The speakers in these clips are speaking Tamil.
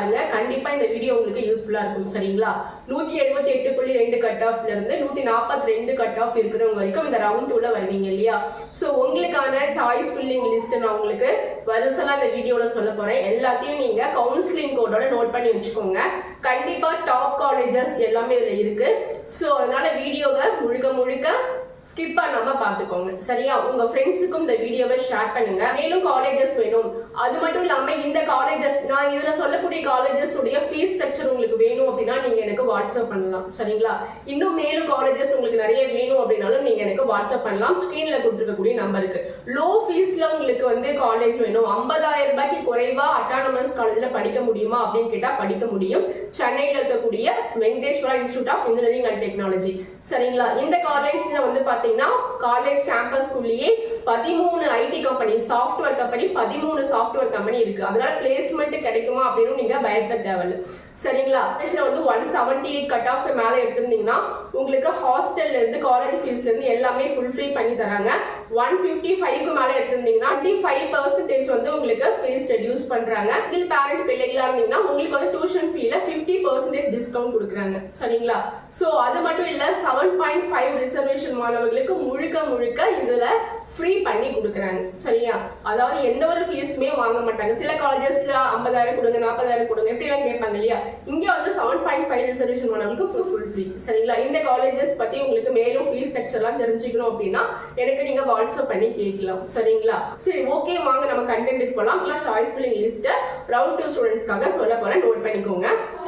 பாருங்க. கண்டிப்பா இந்த வீடியோ உங்களுக்கு யூஸ்ஃபுல்லா இருக்கும். சரிங்களா? 178.2 கட் ஆஃப்ல இருந்து 142 கட் ஆஃப் இருக்கிறவங்க வரைக்கும் இந்த ரவுண்ட் 2ல வருவீங்க இல்லையா? சோ உங்களுக்கான சாய்ஸ் ஃபில்லிங் லிஸ்ட் நான் உங்களுக்கு வரிசலா இந்த வீடியோல சொல்ல போறேன். எல்லாத்தையும் நீங்க கவுன்சிலிங் கோடோட நோட் பண்ணி வச்சுக்கோங்க. கண்டிப்பா டாப் காலேஜஸ் எல்லாமே இதுல இருக்கு. சோ அதனால வீடியோவை முழுக்க ஸ்கிப் பண்ணாம பாத்துக்கோங்க. சரியா? உங்க ஃப்ரெண்ட்ஸுக்கும் இந்த வீடியோவை ஷேர் பண்ணுங்க. மேலும் காலேஜஸ் வேணும், அது மட்டும் இல்லாம இந்த காலேஜஸ் நான் இதுல சொல்லக்கூடிய காலேஜஸ் உடைய ஃபீஸ் ஸ்ட்ரக்சர் உங்களுக்கு வேணும் அப்படின்னா நீங்க எனக்கு வாட்ஸ்அப் பண்ணலாம். சரிங்களா? இன்னும் மேலும் காலேஜஸ் உங்களுக்கு நிறைய வேணும் அப்படின்னாலும் நீங்க எனக்கு வாட்ஸ்அப் பண்ணலாம். ஸ்கிரீன்ல கொடுத்துருக்கக்கூடிய நம்பருக்கு. லோ ஃபீஸ்ல உங்களுக்கு காலேஜ் வேணும், 50,000 ரூபாய்க்கு குறைவா அட்டானமஸ் காலேஜ்ல படிக்க முடியுமா அப்படின்னு கேட்டா படிக்க முடியும். சென்னையில இருக்கக்கூடிய Venkateswara institute of engineering and technology. சரிங்களா? இந்த காலேஜ்ல பாத்தீங்கன்னா காலேஜ் கேம்பஸ்குள்ளேயே 13 IT company, software company 13 software company இருக்கு. அதனால பிளேஸ்மெண்ட் கிடைக்குமா அப்படின்னு நீங்க பயப்பட தேவையில்லை. சரிங்களா? 178 கட் ஆஃப் மேல எடுத்திருந்தீங்கன்னா உங்களுக்கு ஹாஸ்டல்ல இருந்து காலேஜ் ஃபீஸ்ல இருந்து எல்லாமே ஃபுல் ஃப்ரீ பண்ணி தராங்க. 155க்கு மேல எடுத்திருந்தீங்கன்னா 25% உங்களுக்கு ஃபீஸ் ரெடியூஸ் பண்றாங்க. சிங்கிள் பேரண்ட் பிள்ளைகளா இருந்தீங்கன்னா உங்களுக்கு டியூஷன் ஃபீல 50% டிஸ்கவுண்ட் கொடுக்குறாங்க. சரிங்களா? சோ அது மட்டும் இல்ல 7.5 ரிசர்வேஷன் மாணவர்களுக்கு முழுக்க இதுல ஃப்ரீ பண்ணி கொடுக்குறாங்க. சரியா? அதாவது எந்த ஒரு ஃபீஸுமே வாங்க மாட்டாங்க. சில காலேஜஸ்ல 50,000 கொடுங்க, 40,000 கொடுங்க இப்படி எல்லாம் கேட்பாங்க இல்லையா? இங்க 7.5 ரிசர்வேஷன் மாணவர்களுக்கு ஃபுல் ஃப்ரீ. சரிங்களா? இந்த காலேஜஸ் பத்தி உங்களுக்கு மேலும் ஃபீஸ் ஸ்ட்ரக்சர் எல்லாம் தெரிஞ்சுக்கணும் அப்படின்னா எனக்கு நீங்க வாட்ஸ்அப் பண்ணி கேட்கலாம். சரிங்களா? சரி, ஓகே, வாங்க நம்ம கண்டென்ட்டுக்கு போலாம். சாய்ஸ் ஃபில்லிங் லிஸ்ட் ரவுண்ட் 2 ஸ்டூடெண்ட்ஸ்க்காக சொல்ல போறேன், நோட் பண்ணிக்கோங்க.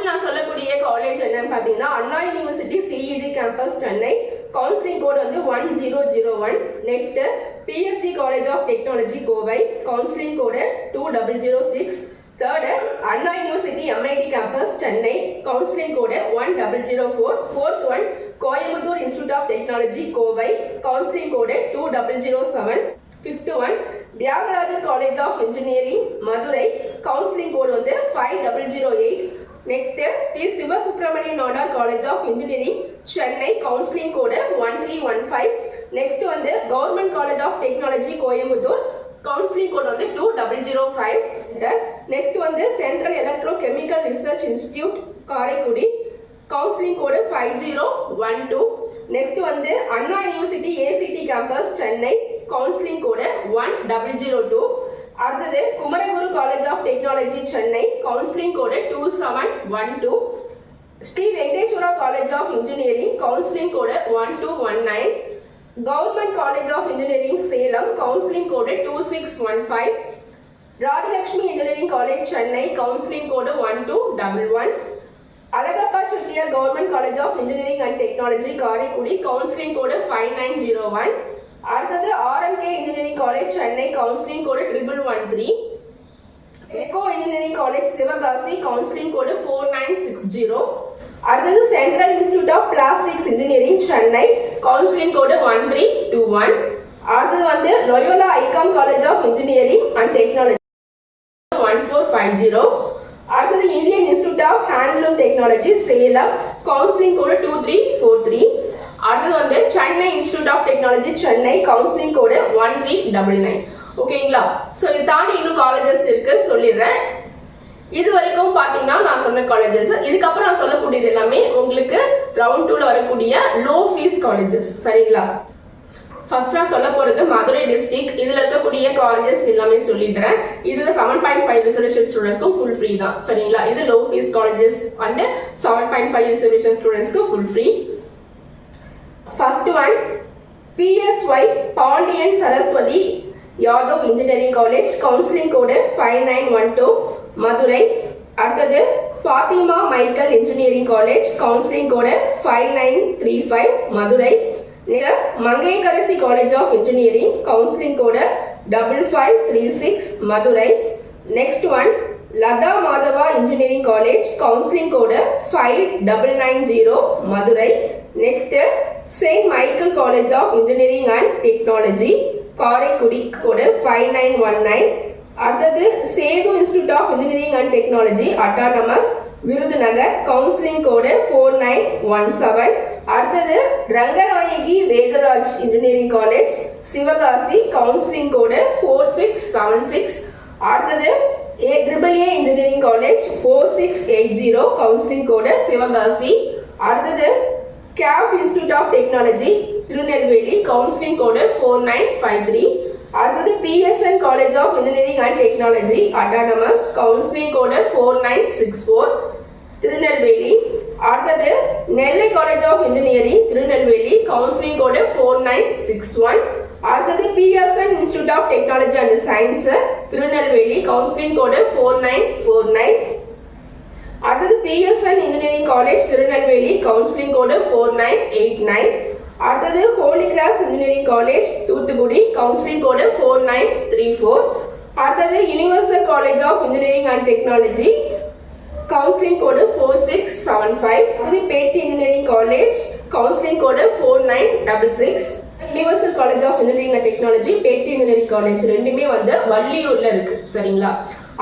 நான் சொல்லக்கூடிய காலேஜ் என்னன்னு பாத்தீங்கன்னா Anna university CEG campus Chennai. Counselling code 1001. Next PSG college of technology Kovai. Counselling code 2006. Third Anna university MIT campus Chennai. Counselling code 1004. Fourth one Coimbatore institute of technology Kovai. Counselling code 2007. Fifth one Thiagarajar college of engineering Madurai. Counselling code 5008. Next Sri Sivasubramaniya Nadar college of engineering Chennai. Counselling code 1315. Next government college of technology Coimbatore. Counselling code 2005. Next central electrochemical research institute Karaikudi. Counselling code 5012. Next Anna university ACT campus Chennai. Counselling code 1002. அடுத்தது Kumaraguru college of technology Chennai. Counselling code 2712. Sri Venkateswara college of engineering. Counselling code 1219. Government college of engineering Salem. Counselling code 2615. Rajalakshmi engineering college Chennai. Counselling code 1211. Alagappa Chettiar government college of engineering and technology Karaikudi. Counselling code 5901. அடுத்தது RMK engineering college Chennai. Counselling code 1113. எக்கோ engineering college Sivakasi. Counselling code 4960. அடுத்தது central institute of plastics engineering Chennai. Counselling code 1321. அடுத்தது Loyola ICAM college of engineering and technology 1450. அடுத்தது Indian institute of handloom technology Salem. Counselling code 2343. அடுத்தது Chennai institute of technology Chennai. Counselling code 1399. ஓகேங்களா? சோ இது தாண்டி இன்னும் காலேஜஸ் இருக்கு, சொல்லிடுறேன். இது வரைக்கும் பாத்தீங்கன்னா நான் சொன்ன காலேஜஸ். இதுக்கப்புறம் நான் சொல்லக்கூடியது எல்லாமே உங்களுக்கு ரவுண்ட் 2ல வரக்கூடிய லோ ஃபீஸ் காலேஜஸ். சரிங்களா? ஃபர்ஸ்ட் நான் சொல்ல போறது மதுரை டிஸ்ட்ரிக்ட். இதுல இருக்கக்கூடிய காலேஜஸ் எல்லாமே சொல்லிடுறேன். இதுல 7.5 ரிசர்வேஷன் ஸ்டூடெண்ட்ஸ்க்கு ஃபுல் ஃப்ரீ தான். சரிங்களா? இது low fees colleges and 7.5 reservation ஸ்டூடெண்ட்ஸ்க்கு full free. First one PSY Pandian Saraswathi Yadav engineering college. Counselling code 5912 Madurai. அடுத்தது Fatima Michael engineering college. Counselling code 5935 Madurai. Mangayarkarasi college of engineering. Counselling code 5536 Madurai. Next one Latha Madha engineering college. Counselling code 5990 Madurai. Next saint Michael college of engineering and technology Karaikudi code 5919. அடுத்தது Sethu institute of engineering and technology autonomous Virudhunagar. Counselling code 4917. அடுத்தது Ranganayagi Vedaraj engineering college Sivakasi. Counselling code 4676. அடுத்தது AAA Engineering College 4680 counseling code Sivakasi. அடுத்தது CAF Institute of Technology Tirunelveli counseling code 4953. அடுத்தது PSN College of Engineering and Technology Autonomous counseling code 4964 Tirunelveli. அடுத்தது நெல்லை College of Engineering Tirunelveli counseling code 4961. அடுத்தது PSN Institute of Technology and Science Tirunelveli counseling code 4949. அடுத்தது PSN Engineering College Tirunelveli counseling code 4989. அடுத்தது Holy Cross Engineering College Thoothukudi counseling code 4934. அடுத்தது Universal College of Engineering and Technology counseling code 4675. அடுத்தது பேட்டி Engineering College counseling code 4966. Universal College of Engineering and Technology பேட்டி Engineering College ரெண்டுமே வந்து வள்ளியூர்ல இருக்கு. சரிங்களா?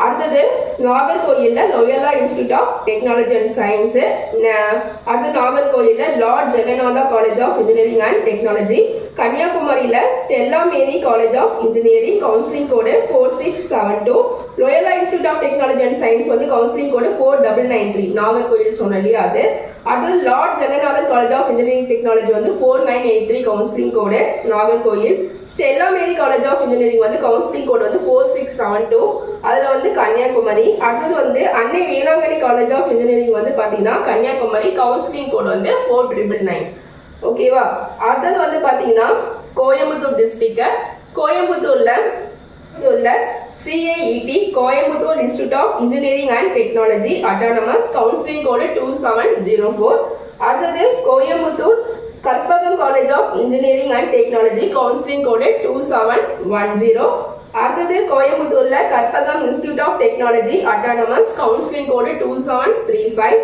அடுத்தது நாகர்கோயில்ல Loyola institute of technology and science. அடுத்து நாகர்கோயில்ல lord Jegannatha college of engineering and technology. கன்னியாகுமரியில Stella Mary college of engineering counselling code 4672. Loyola institute of technology and science வந்து கவுன்சிலிங் கோடு 4993. நாகர்கோயில் சொன்ன இல்லையா அது. அடுத்தது lord Jagannathan college of engineering technology வந்து 4983 counselling code Nagercoil. Stella Mary college of engineering வந்து கவுன்சிலிங் கோடு வந்து 4672. அதுல வந்து கன்னியாகுமரி. அடுத்தது வந்து அன்னை வேளாங்கண்ணி காலேஜ் ஆஃப் இன்ஜினியரிங் வந்து பாத்தீங்கன்னா கன்னியாகுமரி கவுன்சிலிங் கோடு வந்து 4999. ஓகேவா? அடுத்தது வந்து பாத்தீங்கன்னா கோயம்புத்தூர் டிஸ்ட்ரிக்ட். கோயம்புத்தூர்ல CIET Coimbatore institute of engineering and technology autonomous counselling code 2704. அடுத்தது Coimbatore Karpagam college of engineering and technology counselling code 2710. அடுத்தது கோயம்புத்தூர்ல Karpagam institute of technology autonomous counselling code 2735.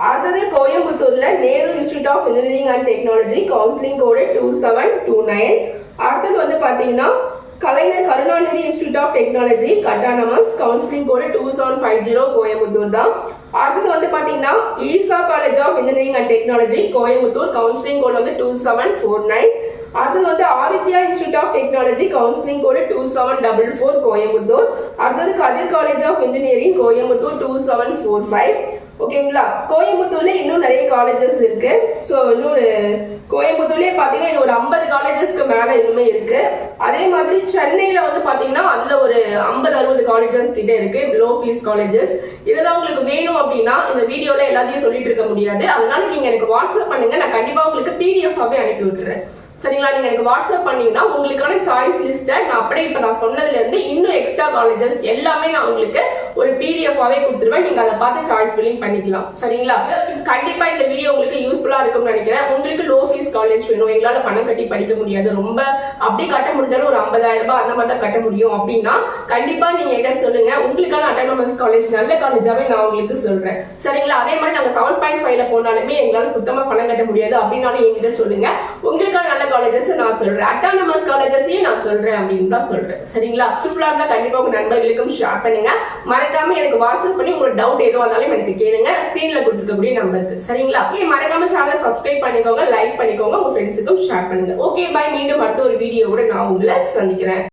அடுத்தது கோயம்புத்தூர்ல Nehru institute of engineering and technology counselling code 2729. அடுத்தது வந்து பாத்தீங்கன்னா Kalaignar Karunanidhi institute of technology autonomous counselling code 2750 Coimbatore தான். அடுத்தது வந்து பாத்தீங்கன்னா Isha college of engineering and technology Coimbatore counselling code வந்து 2749. அடுத்தது வந்து Aditya institute of technology counselling code 2744 Coimbatore. அடுத்தது Kathir college of engineering Coimbatore 2745. ஓகேங்களா? கோயம்புத்தூர்ல இன்னும் நிறைய காலேஜஸ் இருக்கு. ஸோ இன்னொரு கோயம்புத்தூர்லயே பாத்தீங்கன்னா இன்னும் ஒரு 50 காலேஜஸ்க்கு மேல இன்னுமே இருக்கு. அதே மாதிரி சென்னையில வந்து பாத்தீங்கன்னா அதுல ஒரு 50-60 காலேஜஸ் கிட்ட இருக்கு, லோ ஃபீஸ் காலேஜஸ். இதெல்லாம் உங்களுக்கு வேணும் அப்படின்னா இந்த வீடியோல எல்லாத்தையும் சொல்லிட்டு இருக்க முடியாது. அதனால நீங்க எனக்கு வாட்ஸ்அப் பண்ணுங்க, நான் கண்டிப்பா உங்களுக்கு PDF-ஆவே அனுப்பி விட்டுறேன். சரிங்களா? நீங்க எனக்கு வாட்ஸ்அப் பண்ணீங்கன்னா உங்களுக்கான சாய்ஸ் லிஸ்ட்டை நான் அப்படியே இப்ப நான் சொன்னதுல இருந்து இன்னும் எக்ஸ்ட்ரா காலேஜஸ் எல்லாமே நான் உங்களுக்கு ஒரு PDF-ஆவே கொடுத்துருவேன். நீங்க அதை பார்த்து சாய்ஸ் ஃபில்லிங் பண்ணிக்கலாம். சரிங்களா? கண்டிப்பா இந்த வீடியோ உங்களுக்கு யூஸ்ஃபுல்லா இருக்கும்னு நினைக்கிறேன். உங்களுக்கு லோ ஃபீஸ் காலேஜ் வேணும், எங்களால பணம் கட்டி படிக்க முடியாது, ரொம்ப அப்படி கட்ட முடிஞ்சாலும் ஒரு 50,000 ரூபாய் அந்த மாதிரி தான் கட்ட முடியும் அப்படின்னா கண்டிப்பா நீங்க என்ன சொல்லுங்க, உங்களுக்கான அட்டானமஸ் காலேஜ் நல்ல காலேஜாவே நான் உங்களுக்கு சொல்றேன். சரிங்களா? அதே மாதிரி நாங்க 7.5ல போனாலுமே எங்களால சுத்தமா பணம் கட்ட முடியாது அப்படின்னாலும் என்கிட்ட சொல்லுங்க. உங்களுக்கான நல்ல காலேஜஸ் நான் சொல்றேன், அட்டானமஸ் காலேஜஸையே நான் சொல்றேன் அப்படின்னு தான் சொல்றேன். சரிங்களா? யூஸ்ஃபுல்லா இருந்தா கண்டிப்பா உங்க நண்பர்களுக்கும் ஷேர் பண்ணுங்க. மறக்காம எனக்கு வாட்ஸ்அப் பண்ணி உங்களோட டவுட் எதுவும் இருந்தாலும் எனக்கு கேளுங்க. ஸ்கிரீன்ல கொடுத்துருக்கக்கூடிய நம்பருக்கு. சரிங்களா? மறக்காம சேனலை சப்ஸ்கிரைப் பண்ணிக்கோங்க, லைக் பண்ணிக்கோங்க, உங்க ஃப்ரெண்ட்ஸுக்கும் ஷேர் பண்ணுங்க. Okay, bye. மீண்டும் அடுத்த ஒரு வீடியோ கூட நான் உங்களை சந்திக்கிறேன்.